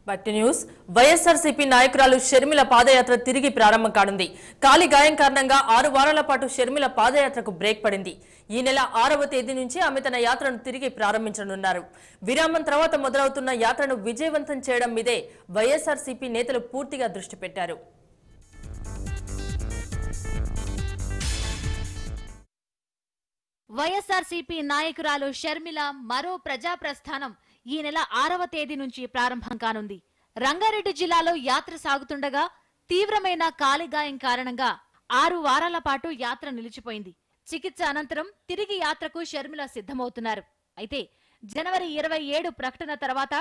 But news YSRCP నాయకురాలు షర్మిల పాదయాత్ర తిరిగి ప్రారంభం కానుంది. కాలి గాయం కారణంగా 6 వారాల పాటు షర్మిల పాదయాత్రకు బ్రేక్ పడింది. ఈ నెల 6వ తేదీ నుంచి ఆమె తన యాత్రను తిరిగి ప్రారంభించనున్నారు. విరామం తర్వాత మొదలవుతున్న యాత్రను విజయవంతం చేయడం మీదే వైఎస్ఆర్సీపీ నేతలు పూర్తిగా దృష్టి పెట్టారు. వైఎస్ఆర్సీపీ నాయకురాలు షర్మిల మరో ప్రజా ప్రస్థానం ఈ నెల 6వ తేదీ నుంచి ప్రారంభం కానుంది. రంగారెడ్డి జిల్లాలో యాత్ర సాగుతుండగా తీవ్రమైన కాలిగాయం కారణంగా 6 వారాల పాటు యాత్ర నిలిచిపోయింది. చికిత్స అనంతరం తిరిగి యాత్రకు షర్మిల సిద్ధమవుతున్నారు. అయితే జనవరి 27 ప్రకటన తర్వాత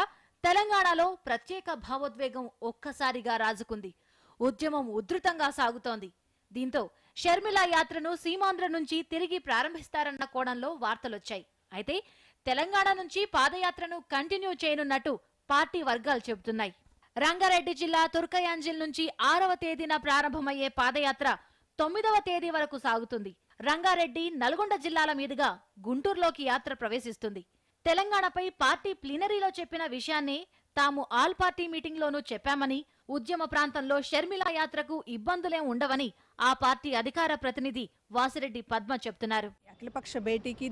తెలంగాణలో ప్రత్యేక భావోద్వేగం ఒక్కసారిగా రాజుకుంది. ఉద్యమం ఉధృతంగా సాగుతోంది. దీంతో షర్మిల యాత్రను సీమాంధ్ర నుంచి తిరిగి ప్రారంభిస్తారన్న కోణంలో వార్తలొచ్చాయి. అయితే తెలంగాణ నుంచి పాదయాత్రను కంటిన్యూ చేయనున్నట్టు పార్టీ వర్గాలు చెబుతున్నాయి. రంగారెడ్డి జిల్లా తుర్కయాంజిల్ నుంచి 6వ తేదీన ప్రారంభమయ్యే పాదయాత్ర 9వ తేదీ వరకు సాగుతుంది. రంగారెడ్డి, నల్గొండ జిల్లాల మీదుగా గుంటూరులోకి యాత్ర ప్రవేశిస్తుంది. తెలంగాణపై పార్టీ ప్లీనరీలో చెప్పిన విషయాన్ని తాము ఆల్ పార్టీ మీటింగ్లోనూ చెప్పామని, ఉద్యమ ప్రాంతంలో షర్మిల యాత్రకు ఇబ్బందులేం ఉండవని ఆ పార్టీ అధికార ప్రతినిధి వాసిరెడ్డి పద్మ చెప్తున్నారు. అఖిలపక్ష భేటీకి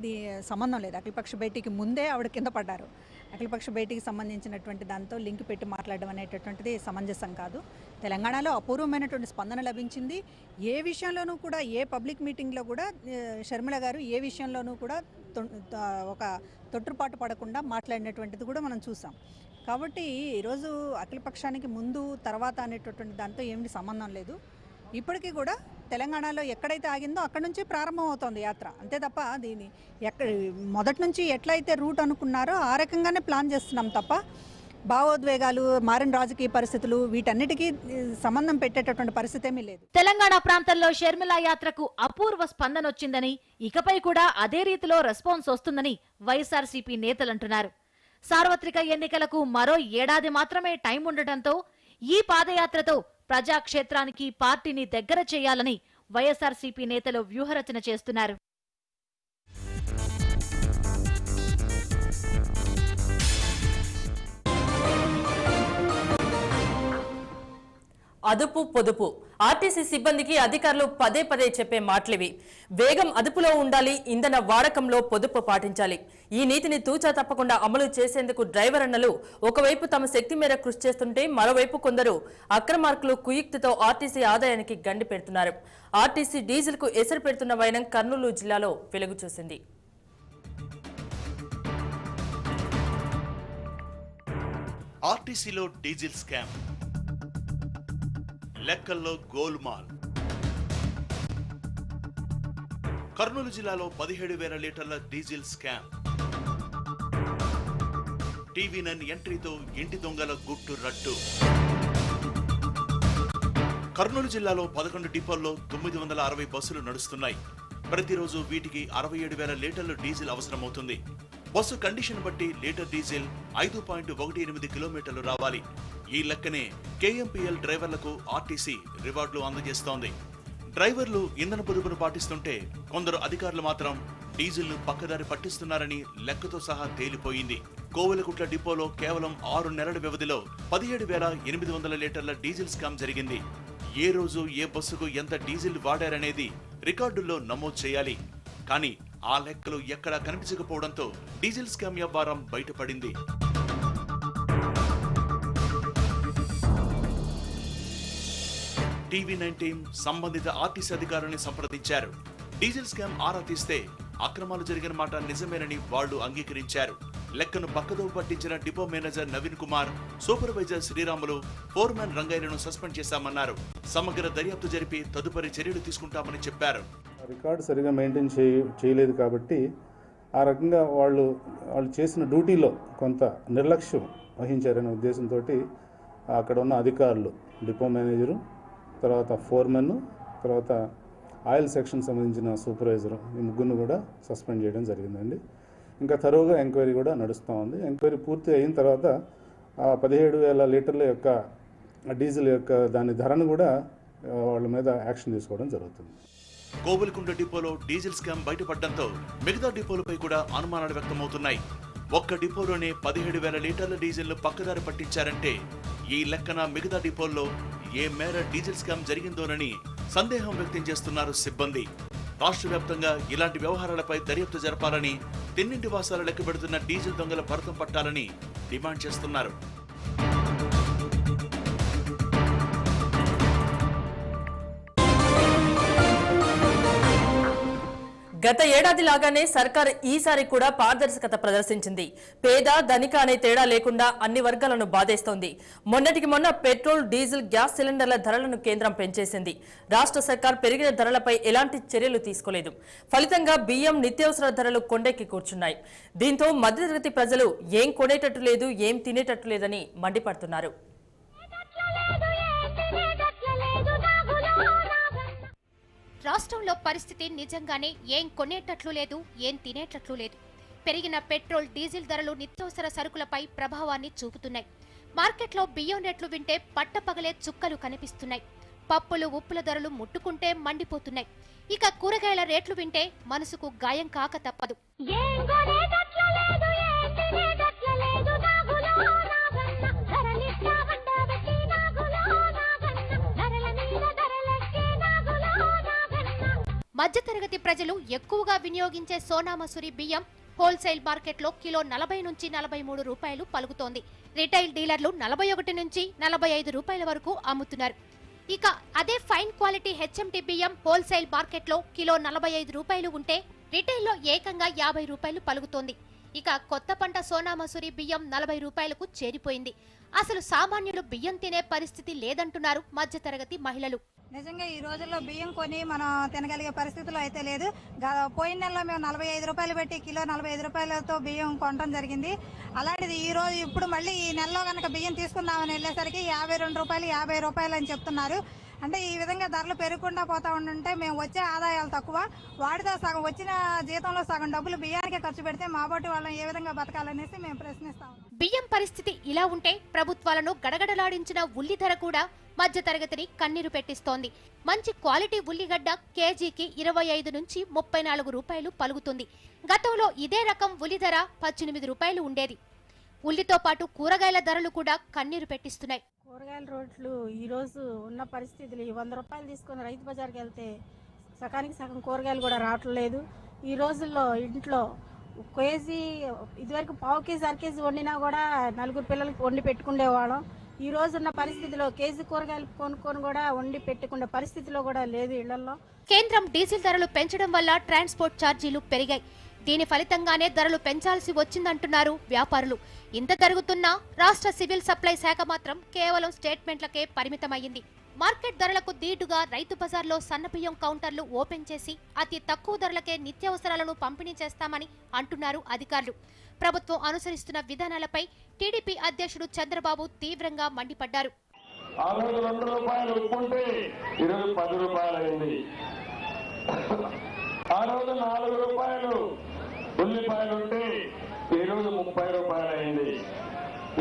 సంబంధం లేదు. అఖిలపక్ష భేటీకి ముందే ఆవిడ కింద పడ్డారు. అఖిలపక్ష భేటీకి సంబంధించినటువంటి దాంతో లింక్ పెట్టి మాట్లాడడం అనేటటువంటిది సమంజసం కాదు. తెలంగాణలో అపూర్వమైనటువంటి స్పందన లభించింది. ఏ విషయంలోనూ కూడా, ఏ పబ్లిక్ మీటింగ్లో కూడా షర్మిల గారు ఏ విషయంలోనూ కూడా ఒక తొట్టుపాటు పడకుండా మాట్లాడినటువంటిది కూడా మనం చూసాం. కాబట్టి ఈరోజు అఖిలపక్షానికి ముందు తర్వాత అనేటటువంటి దాంతో ఏమిటి సంబంధం లేదు. ఇప్పటికీ కూడా తెలంగాణలో ఎక్కడైతే ఆగిందో అక్కడి నుంచి ప్రారంభం అవుతోంది యాత్ర, అంతే తప్ప దీన్ని మొదటి నుంచి ఎట్లయితే రూట్ అనుకున్నారో ఆ రకంగానే ప్లాన్ చేస్తున్నాం తప్ప భావోద్వేగాలు, మారిన రాజకీయ పరిస్థితులు వీటన్నిటికీ సంబంధం పెట్టేటటువంటి పరిస్థితి ఏమీ లేదు. తెలంగాణ ప్రాంతంలో షర్మిల యాత్రకు అపూర్వ స్పందన వచ్చిందని, ఇకపై కూడా అదే రీతిలో రెస్పాన్స్ వస్తుందని వైఎస్ఆర్సీపీ నేతలంటున్నారు. సార్వత్రిక ఎన్నికలకు మరో ఏడాది మాత్రమే టైం ఉండటంతో ఈ పాదయాత్రతో ప్రజాక్షేత్రానికి పార్టీని దగ్గర చేయాలని వైఎస్ఆర్సీపీ నేతలు వ్యూహరచన చేస్తున్నారు. అదుపు పొదుపు ఆర్టీసీ సిబ్బందికి అధికారులు పదే పదే చెప్పే మాటలివి. వేగం అదుపులో ఉండాలి, ఇంధన వాడకంలో పొదుపు పాటించాలి. ఈ నీతిని తూచా తప్పకుండా అమలు చేసేందుకు డ్రైవర్ అన్నలు ఒకవైపు తమ శక్తి మేర కృషి చేస్తుంటే, మరోవైపు కొందరు అక్రమార్కులు కుయుక్తితో ఆర్టీసీ ఆదాయానికి గండి పెడుతున్నారు. ఆర్టీసీ డీజిల్ కు ఎసరు పెడుతున్న వైనం కర్నూలు జిల్లాలో వెలుగు చూసింది. ఆర్టీసీలో డీజిల్ స్కామ్, లెక్కల్లో గోల్మాల్. కర్నూలు జిల్లాలో 17,000 లీటర్ల డీజిల్ స్కామ్. టీవీ9 ఎంట్రీతో ఇంటి దొంగల గుట్టు రట్టు. కర్నూలు జిల్లాలో 11 డిపోల్లో 960 బస్సులు నడుస్తున్నాయి. ప్రతిరోజు వీటికి 67,000 లీటర్లు డీజిల్ అవసరమవుతుంది. బస్సు కండిషన్ బట్టి లీటర్ డీజిల్ 5.18 కిలోమీటర్లు రావాలి. ఈ లెక్కనే కేఎంపీఎల్ డ్రైవర్లకు ఆర్టీసీ రివార్డులు అందజేస్తోంది. డ్రైవర్లు ఇంధన పొదుపును పాటిస్తుంటే, కొందరు అధికారులు మాత్రం డీజిల్ను పక్కదారి పట్టిస్తున్నారని లెక్కతో సహా తేలిపోయింది. కోవెలకుట్ల డిపోలో కేవలం 6 నెలల వ్యవధిలో 17,800 లీటర్ల డీజిల్ స్కామ్ జరిగింది. ఏ రోజు ఏ బస్సుకు ఎంత డీజిల్ వాడారనేది రికార్డుల్లో నమోదు చేయాలి. కానీ ఆ లెక్కలు ఎక్కడా కనిపించకపోవడంతో డీజిల్ స్కామ్ వ్యవహారం బయటపడింది. టీవీ9 టీం సంబంధిత ఆర్టీసీ అధికారుల్ని సంప్రదించారు. డీజిల్ స్కామ్ ఆరా తీస్తే అక్రమాలు జరిగిన మాట నిజమేనని వాళ్లు అంగీకరించారు. లెక్కను పక్కదో పట్టించిన depot manager Naveen Kumar, supervisor Sriramulu, foreman రంగయ్యను సస్పెండ్ చేశామన్నారు. సమగ్ర దర్యాప్తు జరిపి తదుపరి చర్యలు తీసుకుంటామని చెప్పారు. రికార్డు సరిగా మెయింటైన్ చేయలేదు కాబట్టి ఆ రకంగా వాళ్ళు చేసిన డ్యూటీలో కొంత నిర్లక్ష్యం వహించారనే ఉద్దేశంతో అక్కడ ఉన్న అధికారులు, డిపో మేనేజరు, తర్వాత ఫోర్మెన్, తర్వాత ఆయిల్ సెక్షన్ సంబంధించిన సూపర్వైజరు, ఈ ముగ్గురిని కూడా సస్పెండ్ చేయడం జరిగిందండి. ఇంకా తరువుగా ఎంక్వైరీ కూడా నడుస్తూ ఉంది. ఎంక్వైరీ పూర్తి అయిన తర్వాత 17,000 లీటర్ల యొక్క డీజిల్ యొక్క దాని ధరను కూడా వాళ్ళ మీద యాక్షన్ తీసుకోవడం జరుగుతుంది. కోవెలకుంట డిపోలో డీజిల్ స్కామ్ బయటపడడంతో మిగతా డిపోలపై కూడా అనుమానాలు వ్యక్తమవుతున్నాయి. ఒక్క డిపోలోనే 17,000 లీటర్ల డీజిల్ను పక్కదారి పట్టించారంటే ఈ లెక్కన మిగతా డిపోల్లో ఏ మేర డీజిల్ స్కామ్ జరిగిందోనని సందేహం వ్యక్తం చేస్తున్నారు సిబ్బంది. రాష్ట్ర వ్యాప్తంగా ఇలాంటి వ్యవహారాలపై దర్యాప్తు జరపాలని, తిన్నింటి వాసాలు లెక్కబెడుతున్న డీజిల్ దొంగల భరతం పట్టాలని డిమాండ్ చేస్తున్నారు. గత ఏడాది లాగానే సర్కార్ ఈసారి కూడా పారదర్శకత ప్రదర్శించింది. పేద ధనిక అనే తేడా లేకుండా అన్ని వర్గాలను బాధేస్తోంది. మొన్నటికి మొన్న పెట్రోల్, డీజిల్, గ్యాస్ సిలిండర్ల ధరలను కేంద్రం పెంచేసింది. రాష్ట్ర సర్కార్ పెరిగిన ధరలపై ఎలాంటి చర్యలు తీసుకోలేదు. ఫలితంగా బియ్యం, నిత్యావసర ధరలు కొండెక్కి కూర్చున్నాయి. దీంతో మధ్యతరగతి ప్రజలు ఏం కొనేటట్టు లేదు, ఏం తినేటట్టు లేదని మండిపడుతున్నారు. రాష్ట్రంలో పరిస్థితి నిజంగానే ఏం కొనేటట్లు లేదు, ఏం తినేటట్లు లేదు. పెరిగిన పెట్రోల్, డీజిల్ ధరలు నిత్యావసర సరుకులపై ప్రభావాన్ని చూపుతున్నాయి. మార్కెట్లో బియ్యం రేట్లు వింటే పట్టపగలే చుక్కలు కనిపిస్తున్నాయి. పప్పులు, ఉప్పుల ధరలు ముట్టుకుంటే మండిపోతున్నాయి. ఇక కూరగాయల రేట్లు వింటే మనసుకు గాయం కాక తప్పదు. మధ్యతరగతి ప్రజలు ఎక్కువగా వినియోగించే సోనా మసూరి బియ్యం హోల్సేల్ మార్కెట్లో కిలో 40 నుంచి 43 రూపాయలు పలుకుతోంది. రిటైల్ డీలర్లు 41 నుంచి 45 రూపాయల వరకు అమ్ముతున్నారు. ఇక అదే ఫైన్ క్వాలిటీ హెచ్ఎంటీ బియ్యం హోల్సేల్ మార్కెట్లో కిలో 45 రూపాయలు ఉంటే రిటైల్లో ఏకంగా 50 రూపాయలు పలుకుతోంది. ఇక కొత్త పంట సోనా మసూరి బియ్యం 40 రూపాయలకు చేరిపోయింది. అసలు సామాన్యులు బియ్యం తినే పరిస్థితి లేదంటున్నారు మధ్యతరగతి మహిళలు. నిజంగా ఈ రోజుల్లో బియ్యం కొని మనం తినగలిగే పరిస్థితుల్లో అయితే లేదు. పోయిన నెలలో మేము 45 రూపాయలు పెట్టి కిలో 45 రూపాయలతో బియ్యం కొనడం జరిగింది. అలాంటిది ఈ రోజు ఇప్పుడు మళ్ళీ ఈ నెలలో కనుక బియ్యం తీసుకుందామని వెళ్ళేసరికి 52 రూపాయలు 50 రూపాయలు అని చెప్తున్నారు. అంటే ఈ విధంగా ధరలు పెరుగుకుండా పోతా ఉంటుంటే మేము వచ్చే ఆదాయాలు తక్కువ, వాటితో సగం వచ్చిన జీతంలో సగం డబ్బులు బియ్యానికే ఖర్చు పెడితే మా బోటి వాళ్ళని ఏ విధంగా బతకాలనేసి మేము ప్రశ్నిస్తాం. బియ్యం పరిస్థితి ఇలా ఉంటే ప్రభుత్వాలను గడగడలాడించిన ఉల్లి ధర కూడా మధ్యతరగతిని కన్నీరు పెట్టిస్తోంది. మంచి క్వాలిటీ ఉల్లిగడ్డ కేజీకి 25 నుంచి 34 రూపాయలు పలుకుతుంది. గతంలో ఇదే రకం ఉల్లి ధర 18 రూపాయలు ఉండేది. ఉల్లితో పాటు కూరగాయల ధరలు కూడా కన్నీరు పెట్టిస్తున్నాయి. కూరగాయల రేట్లు ఈ రోజు ఉన్న పరిస్థితులు 100 రూపాయలు తీసుకుని రైతు బజార్కి వెళ్తే సగానికి సగం కూరగాయలు కూడా రావట్లేదు. ఈ రోజుల్లో ఇంట్లో కేజీ ఇదివరకు పావు కేజీ, అర కేజీ వండినా కూడా 4 పిల్లలకి వండి పెట్టుకునేవాళ్ళం. ఈ రోజు ఉన్న పరిస్థితిలో కేజీ కూరగాయలు కొనుక్కొని కూడా వండి పెట్టుకునే పరిస్థితిలో కూడా లేదు ఇళ్లలో. కేంద్రం డీజిల్ ధరలు పెంచడం వల్ల ట్రాన్స్పోర్ట్ ఛార్జీలు పెరిగాయి. దీని ఫలితంగానే ధరలు పెంచాల్సి వచ్చిందంటున్నారు వ్యాపారులు. ఇంత జరుగుతున్నా రాష్ట్ర సివిల్ సప్లై శాఖ మాత్రం కేవలం స్టేట్మెంట్లకే పరిమితమైంది. మార్కెట్ ధరలకు దీటుగా రైతు బజార్లో సన్నబియ్యం కౌంటర్లు ఓపెన్ చేసి అతి తక్కువ ధరలకే నిత్యావసరాలను పంపిణీ చేస్తామని అంటున్నారు అధికారులు. ప్రభుత్వం అనుసరిస్తున్న విధానాలపై టీడీపీ అధ్యక్షుడు చంద్రబాబు తీవ్రంగా మండిపడ్డారు. ఆ రోజు 2 రూపాయలు ఉప్పుంటే ఈరోజు 10 రూపాయలు అయింది. ఆ రోజు 4 రూపాయలు ఉల్లిపాయలు ఉంటే ఈరోజు 30 రూపాయలు అయింది.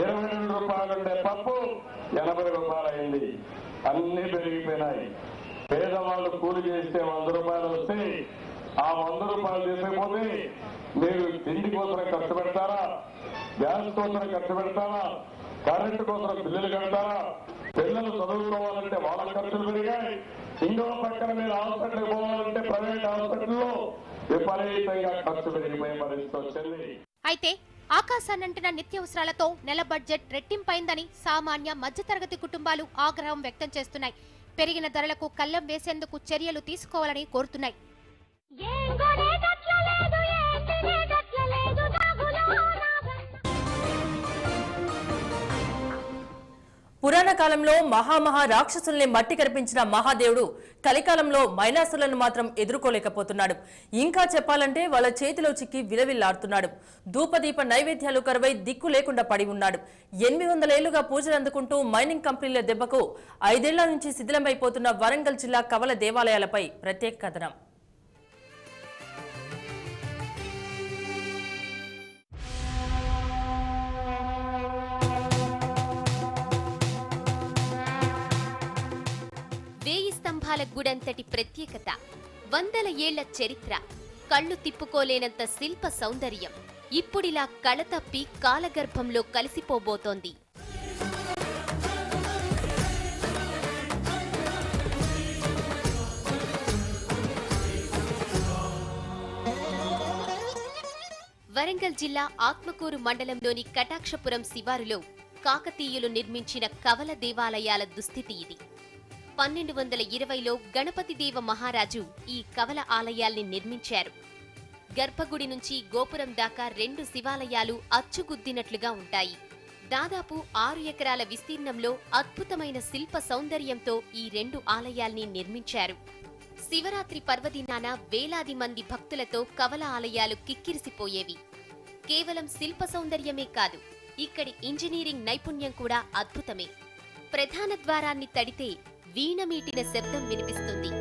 22 రూపాయలు ఉంటే పప్పు 80 రూపాయలు అయింది. అన్ని పెరిగిపోయినాయి. పేదవాళ్ళు కూలి చేస్తే 100 రూపాయలు వస్తే ఆ 100 రూపాయలు చేసేపోతే మీరు తిండి కోసం ఖర్చు పెడతారా, గ్యాస్ కోసం ఖర్చు పెడతారా, కరెంటు కోసం బిల్లులు కడతారా, పిల్లలు చదువుకోవాలంటే వాళ్ళ ఖర్చులు పెరిగాయి. ఇంకో పక్కన మీరు హాస్పిటల్కి పోవాలంటే ప్రైవేట్ హాస్పిటల్లో విపరీతంగా ఖర్చు పెరిగిపోయే పరిస్థితి వచ్చింది. అయితే ఆకాశాన్నంటిన నిత్యావసరాలతో నెల బడ్జెట్ రెట్టింపైందని సామాన్య మధ్యతరగతి కుటుంబాలు ఆగ్రహం వ్యక్తం చేస్తున్నాయి. పెరిగిన ధరలకు కళ్లెం వేసేందుకు చర్యలు తీసుకోవాలని కోరుతున్నాయి. పురాణ కాలంలో మహామహా రాక్షసుల్ని మట్టి కరిపించిన మహాదేవుడు కలికాలంలో మైనాసులను మాత్రం ఎదుర్కోలేకపోతున్నాడు. ఇంకా చెప్పాలంటే వాళ్ళ చేతిలో చిక్కి విలవిల్లాడుతున్నాడు. ధూపదీప నైవేద్యాలు కరువై దిక్కు లేకుండా పడి ఉన్నాడు. 800 ఏళ్లుగా పూజలు అందుకుంటూ మైనింగ్ కంపెనీల దెబ్బకు 5 ఏళ్ల నుంచి శిథిలమైపోతున్న వరంగల్ జిల్లా కవల దేవాలయాలపై ప్రత్యేక కథనం. స్తంభాల గుడంతటి ప్రత్యేకత, 100 ఏళ్ల చరిత్ర, కళ్ళు తిప్పుకోలేనంత శిల్ప సౌందర్యం ఇప్పుడిలా కళతప్పి కాలగర్భంలో కలిసిపోబోతోంది. వరంగల్ జిల్లా ఆత్మకూరు మండలంలోని కటాక్షపురం శివారులో కాకతీయులు నిర్మించిన కవల దేవాలయాల దుస్థితి ఇది. 1220లో గణపతిదేవ మహారాజు ఈ కవల ఆలయాల్ని నిర్మించారు. గర్భగుడి నుంచి గోపురం దాకా 2 శివాలయాలు అచ్చుగుద్దినట్లుగా ఉంటాయి. దాదాపు 6 ఎకరాల విస్తీర్ణంలో అద్భుతమైన శిల్ప సౌందర్యంతో ఈ 2 ఆలయాల్ని నిర్మించారు. శివరాత్రి పర్వదినాన వేలాది మంది భక్తులతో కవల ఆలయాలు కిక్కిరిసిపోయేవి. కేవలం శిల్ప సౌందర్యమే కాదు, ఇక్కడి ఇంజనీరింగ్ నైపుణ్యం కూడా అద్భుతమే. ప్రధాన ద్వారాన్ని తడితే వీణమీటిన శబ్దం వినిపిస్తుంది.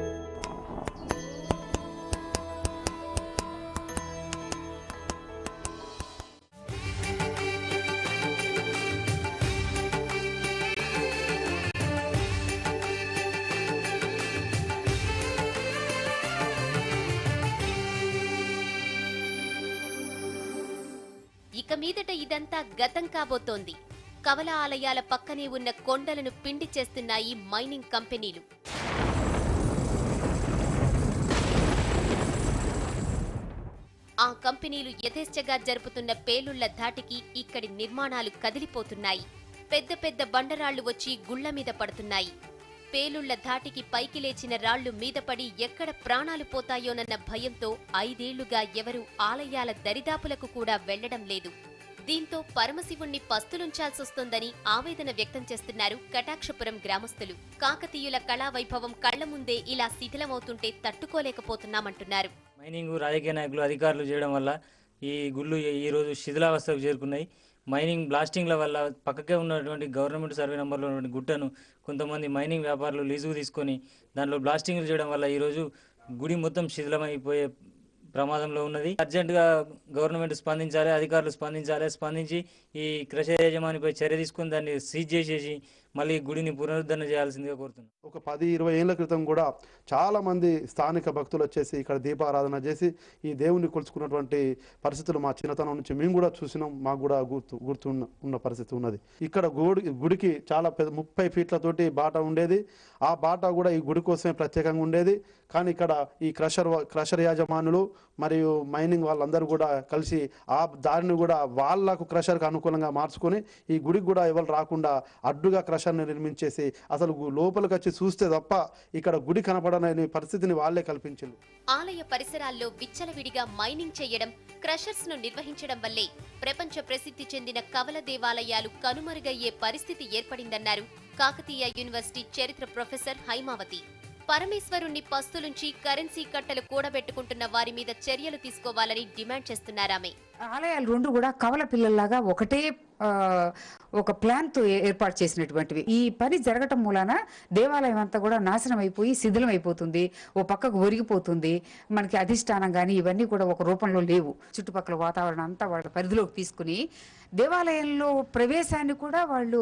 ఇక మీదట ఇదంతా గతం కాబోతోంది. కవల ఆలయాల పక్కనే ఉన్న కొండలను పిండి చేస్తున్నాయి మైనింగ్ కంపెనీలు. ఆ కంపెనీలు యథేచ్ఛగా జరుపుతున్న పేలుళ్ల ధాటికి ఇక్కడి నిర్మాణాలు కదిలిపోతున్నాయి. పెద్ద పెద్ద బండరాళ్లు వచ్చి గుళ్ల మీద పడుతున్నాయి. పేలుళ్ల ధాటికి పైకి లేచిన రాళ్లు మీద పడి ఎక్కడ ప్రాణాలు పోతాయోనన్న భయంతో 5 ఏళ్లుగా ఎవరూ ఆలయాల దరిదాపులకు కూడా వెళ్లడం లేదు. దీంతో పరమశివుణ్ణి పస్తులుంచాల్సొస్తోందని ఆవేదన వ్యక్తం చేస్తున్నారు కటాక్షపురం గ్రామస్తులు. కాకతీయుల కళావైభవం కళ్ల ముందే ఇలా శిథిలమవుతుంటే తట్టుకోలేకపోతున్నామంటున్నారు. మైనింగ్ రాజకీయ నాయకులు అధికారులు చేయడం వల్ల ఈ గుళ్ళు ఈ రోజు శిథిలావస్థకు చేరుకున్నాయి. మైనింగ్ బ్లాస్టింగ్ల వల్ల పక్కకే ఉన్నటువంటి గవర్నమెంట్ సర్వే నెంబర్లో ఉన్నటువంటి గుట్టను కొంతమంది మైనింగ్ వ్యాపారులు లీజుకు తీసుకొని దాంట్లో బ్లాస్టింగ్లు చేయడం వల్ల ఈరోజు గుడి మొత్తం శిథిలమైపోయే ప్రమాదంలో ఉన్నది. అర్జెంటుగా గవర్నమెంట్ స్పందించాలి, అధికారులు స్పందించి ఈ క్రషర్ యజమానిపై చర్య తీసుకుని దాన్ని సీజ్ చేసేసి మళ్ళీ గుడిని పునరుద్ధరణ చేయాల్సిందిగా కోరుతున్నాం. ఒక 10-20 ఏళ్ల క్రితం కూడా చాలా మంది స్థానిక భక్తులు వచ్చేసి ఇక్కడ దీపారాధన చేసి ఈ దేవుణ్ణి కొలుచుకున్నటువంటి పరిస్థితులు మా చిన్నతనం నుంచి మేము కూడా చూసినాం. మాకు కూడా గుర్తున్న పరిస్థితి ఉన్నది. ఇక్కడ గుడికి చాలా పెద్ద 30 ఫీట్లతోటి బాట ఉండేది. ఆ బాట కూడా ఈ గుడి కోసమే ప్రత్యేకంగా ఉండేది. కానీ ఇక్కడ ఈ క్రషర్ యాజమానులు మరియు మైనింగ్ వాళ్ళందరూ కూడా కలిసి ఆ దారిని కూడా వాళ్లకు క్రషర్కి అనుకూలంగా మార్చుకొని ఈ గుడికి కూడా ఎవరు రాకుండా అడ్డుగా క్రషర్ని నిర్మించేసి అసలు లోపలికి వచ్చి చూస్తే తప్ప ఇక్కడ గుడి కనపడని పరిస్థితిని వాళ్లే కల్పించారు. ఆలయ పరిసరాల్లో విచ్చలవిడిగా మైనింగ్ చేయడం, క్రషర్స్ ను నిర్వహించడం వల్లే ప్రపంచ ప్రసిద్ధి చెందిన కవల దేవాలయాలు కనుమరుగయ్యే పరిస్థితి ఏర్పడిందన్నారు కాకతీయ యూనివర్సిటీ చరిత్ర ప్రొఫెసర్ హైమావతి. పరమేశ్వరుణ్ణి పస్తులుంచి కరెన్సీ కట్టలు కూడబెట్టుకుంటున్న వారి మీద చర్యలు తీసుకోవాలని డిమాండ్ చేస్తున్నారామె. ఆలయాలు 2 కూడా కవల పిల్లల్లాగా ఒకటే ఒక ప్లాన్తో ఏర్పాటు చేసినటువంటివి. ఈ పని జరగటం మూలాన దేవాలయం అంతా కూడా నాశనం అయిపోయి శిథిలం అయిపోతుంది, ఓ పక్కకు ఒరిగిపోతుంది. మనకి అధిష్టానం కానీ ఇవన్నీ కూడా ఒక రూపంలో లేవు. చుట్టుపక్కల వాతావరణం అంతా వాళ్ళ పరిధిలోకి తీసుకుని దేవాలయంలో ప్రవేశాన్ని కూడా వాళ్ళు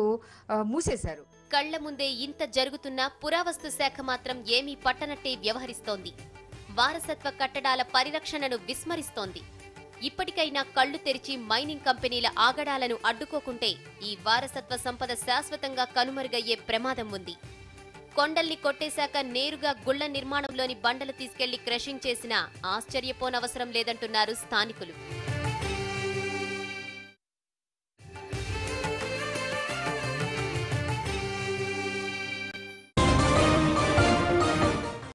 మూసేశారు. కళ్ల ముందే ఇంత జరుగుతున్నా పురావస్తు శాఖ మాత్రం ఏమీ పట్టనట్టే వ్యవహరిస్తోంది. వారసత్వ కట్టడాల పరిరక్షణను విస్మరిస్తోంది. ఇప్పటికైనా కళ్లు తెరిచి మైనింగ్ కంపెనీల ఆగడాలను అడ్డుకోకుంటే ఈ వారసత్వ సంపద శాశ్వతంగా కనుమరుగయ్యే ప్రమాదం ఉంది. కొండల్ని కొట్టేశాక నేరుగా గుళ్ల నిర్మాణంలోని బండలు తీసుకెళ్లి క్రషింగ్ చేసినా ఆశ్చర్యపోనవసరం లేదంటున్నారు స్థానికులు.